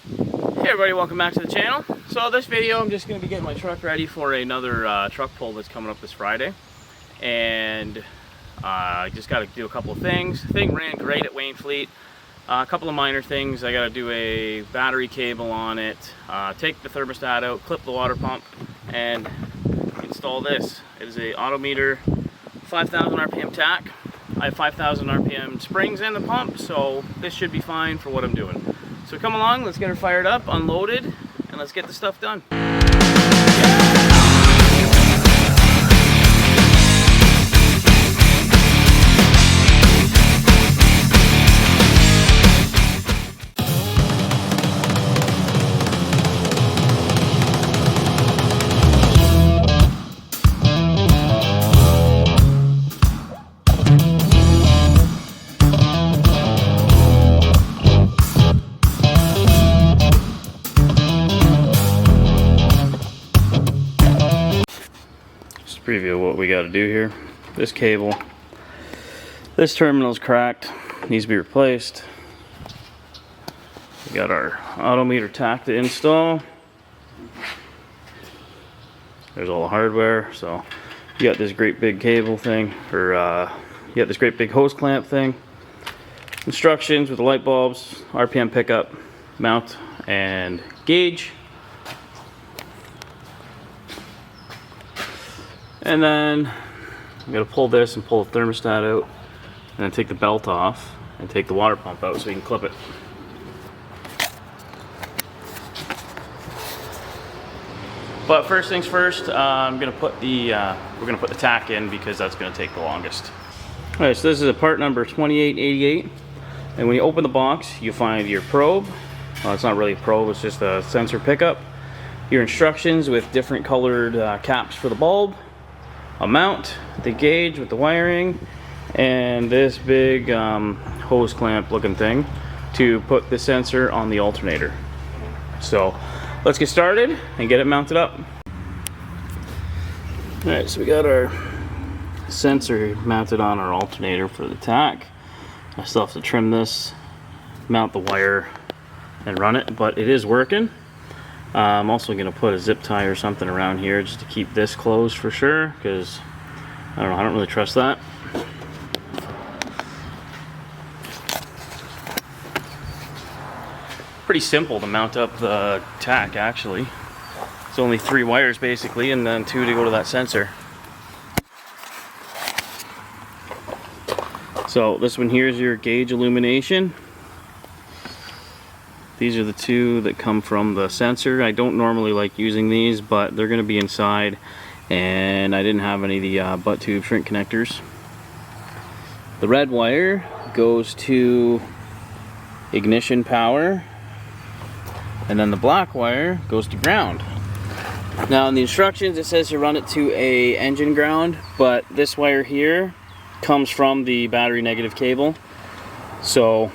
Hey everybody, welcome back to the channel. So this video I'm just going to be getting my truck ready for another truck pull that's coming up this Friday. And I just got to do a couple of things. The thing ran great at Wainfleet. A couple of minor things. I got to do a battery cable on it, take the thermostat out, clip the water pump, and install this. It is a Autometer 5,000 RPM TACH. I have 5,000 RPM springs in the pump, so this should be fine for what I'm doing. So come along, let's get her fired up, unloaded, and let's get the stuff done. Preview what we got to do here. This cable, this terminal's cracked, needs to be replaced. We got our Autometer TACH to install. There's all the hardware. So you got this great big cable thing, or you got this great big hose clamp thing. Instructions with the light bulbs, RPM pickup, mount, and gauge. And then I'm going to pull this and pull the thermostat out, and then take the belt off and take the water pump out so you can clip it. But first things first, I'm going to put the we're going to put the TACH in because that's going to take the longest. All right, so this is a part number 2888, and when you open the box, you find your probe. Well, it's not really a probe; it's just a sensor pickup. Your instructions with different colored caps for the bulb. A mount, the gauge with the wiring, and this big hose clamp looking thing to put the sensor on the alternator. So let's get started and get it mounted up. Alright, so we got our sensor mounted on our alternator for the TACH. I still have to trim this, mount the wire, and run it, but it is working. I'm also going to put a zip tie or something around here just to keep this closed for sure, because I don't really trust that. Pretty simple to mount up the TACH actually. It's only 3 wires basically, and then 2 to go to that sensor. So this one here is your gauge illumination. These are the 2 that come from the sensor. I don't normally like using these, but they're going to be inside, and I didn't have any of the butt tube shrink connectors. The red wire goes to ignition power, and then the black wire goes to ground. Now in the instructions it says to run it to a engine ground, but this wire here comes from the battery negative cable. So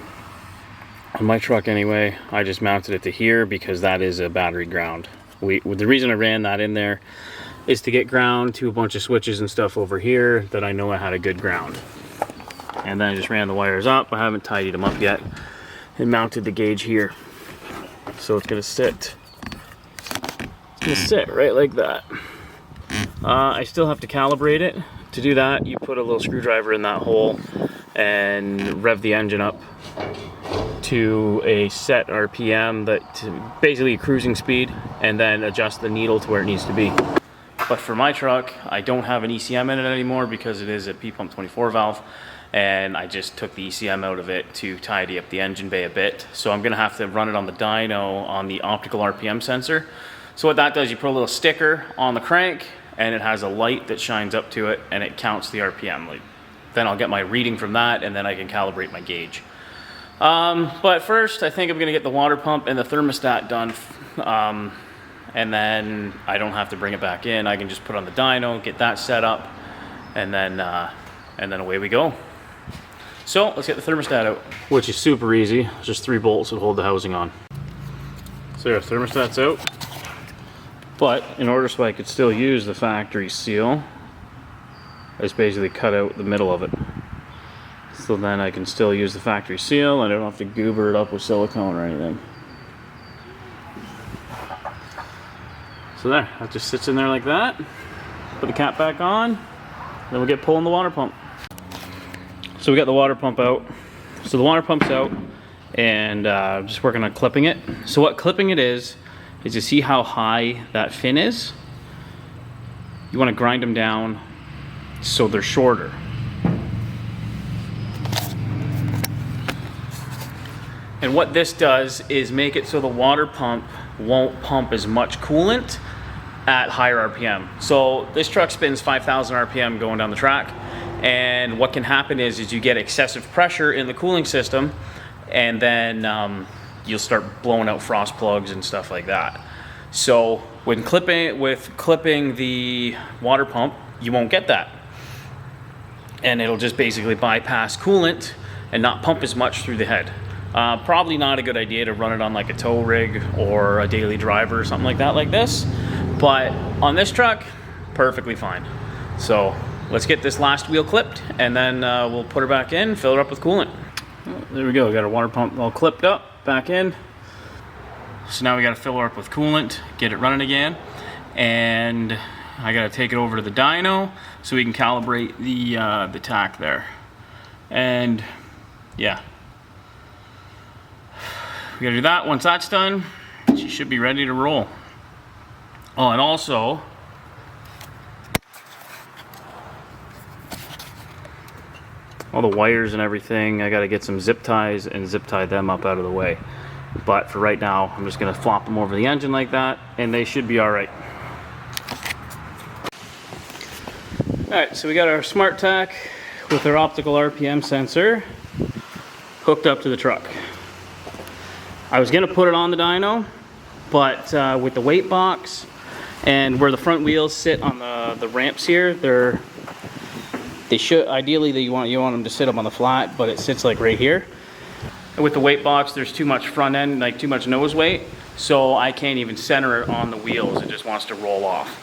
on my truck anyway, I just mounted it to here because that is a battery ground. The reason I ran that in there is to get ground to a bunch of switches and stuff over here that I know I had a good ground. And then I just ran the wires up. I haven't tidied them up yet, and mounted the gauge here. So it's gonna sit. It's gonna sit right like that. I still have to calibrate it. To do that, you put a little screwdriver in that hole and rev the engine up to a set RPM, that basically a cruising speed, and then adjust the needle to where it needs to be. But for my truck, I don't have an ECM in it anymore because it is a P-Pump 24 valve, and I just took the ECM out of it to tidy up the engine bay a bit. So I'm gonna have to run it on the dyno on the Optical Rpm Sensor. So what that does, you put a little sticker on the crank, and it has a light that shines up to it, and it counts the RPM. Then I'll get my reading from that, and then I can calibrate my gauge. But first, I think I'm going to get the water pump and the thermostat done, and then I don't have to bring it back in. I can just put on the dyno, get that set up, and then away we go. So let's get the thermostat out, which is super easy. It's just 3 bolts that hold the housing on. So your thermostat's out, but in order so I could still use the factory seal, I just basically cut out the middle of it. So then I can still use the factory seal. I don't have to goober it up with silicone or anything. So there, that just sits in there like that. Put the cap back on, then we'll get pulling the water pump. So we got the water pump out. So the water pump's out, and just working on clipping it. So what clipping it is you see how high that fin is? You want to grind them down so they're shorter. And what this does is make it so the water pump won't pump as much coolant at higher RPM. So this truck spins 5,000 RPM going down the track, and what can happen is you get excessive pressure in the cooling system, and then you'll start blowing out frost plugs and stuff like that. So when clipping the water pump, you won't get that, and it'll just basically bypass coolant and not pump as much through the head. Probably not a good idea to run it on like a tow rig or a daily driver or something like that, like this, but on this truck, perfectly fine. So let's get this last wheel clipped, and then we'll put her back in, fill her up with coolant. There we go, we got our water pump all clipped up, back in. So now we gotta fill her up with coolant, get it running again, and I gotta take it over to the dyno so we can calibrate the TACH there. And yeah, we gotta do that. Once that's done, she should be ready to roll. Oh, and also, all the wires and everything, I gotta get some zip ties and zip tie them up out of the way. But for right now, I'm just gonna flop them over the engine like that, and they should be all right. All right, so we got our smart TACH with our optical RPM sensor hooked up to the truck. I was gonna put it on the dyno, but with the weight box and where the front wheels sit on the ramps here, they should ideally you want them to sit up on the flat, but it sits like right here. And with the weight box, there's too much front end, like too much nose weight, so I can't even center it on the wheels. It just wants to roll off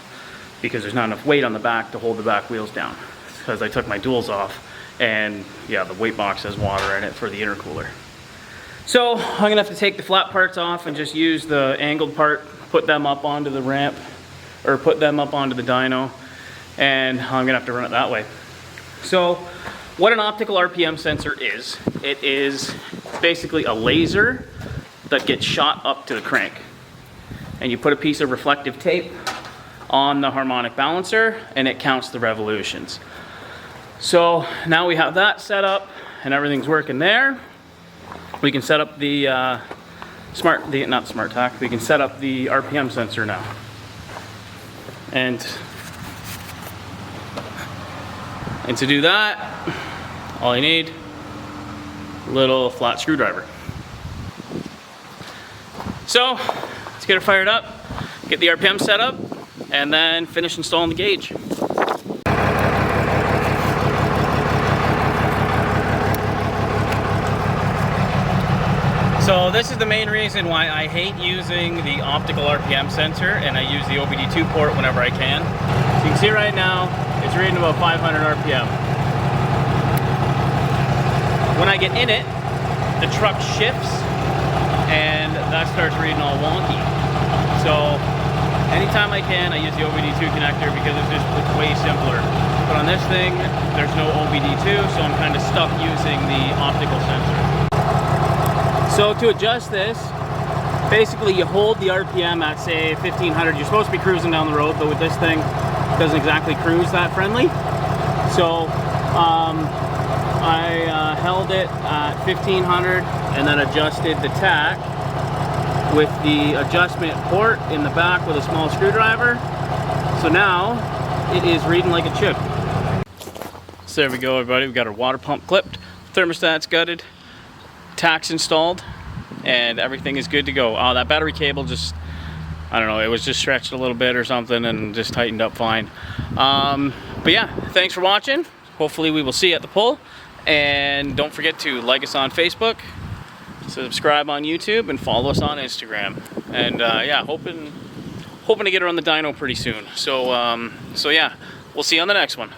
because there's not enough weight on the back to hold the back wheels down. Because I took my duals off, and yeah, the weight box has water in it for the intercooler. So I'm gonna have to take the flat parts off and just use the angled part, put them up onto the ramp, or put them up onto the dyno, and I'm gonna have to run it that way. So what an optical RPM sensor is, it is basically a laser that gets shot up to the crank. And you put a piece of reflective tape on the harmonic balancer, and it counts the revolutions. So now we have that set up and everything's working there. We can set up the not smart TACH, we can set up the RPM sensor now. And to do that, all you need, a little flat screwdriver. So let's get it fired up, get the RPM set up, and then finish installing the gauge. So this is the main reason why I hate using the optical RPM sensor, and I use the OBD2 port whenever I can. So you can see right now, it's reading about 500 RPM. When I get in it, the truck shifts, and that starts reading all wonky. So anytime I can, I use the OBD2 connector because it's way simpler. But on this thing, there's no OBD2, so I'm kind of stuck using the optical sensor. So to adjust this, basically you hold the RPM at say 1500. You're supposed to be cruising down the road, but with this thing, it doesn't exactly cruise that friendly. So I held it at 1500 and then adjusted the TACH with the adjustment port in the back with a small screwdriver. So now it is reading like a chip. So there we go, everybody. We got our water pump clipped, thermostat's gutted, TACH's installed, and everything is good to go. Oh, that battery cable just, I don't know, it was just stretched a little bit or something and just tightened up fine. But yeah, thanks for watching. Hopefully we will see you at the pull. And don't forget to like us on Facebook, subscribe on YouTube, and follow us on Instagram. And yeah, hoping to get her on the dyno pretty soon. So yeah, we'll see you on the next one.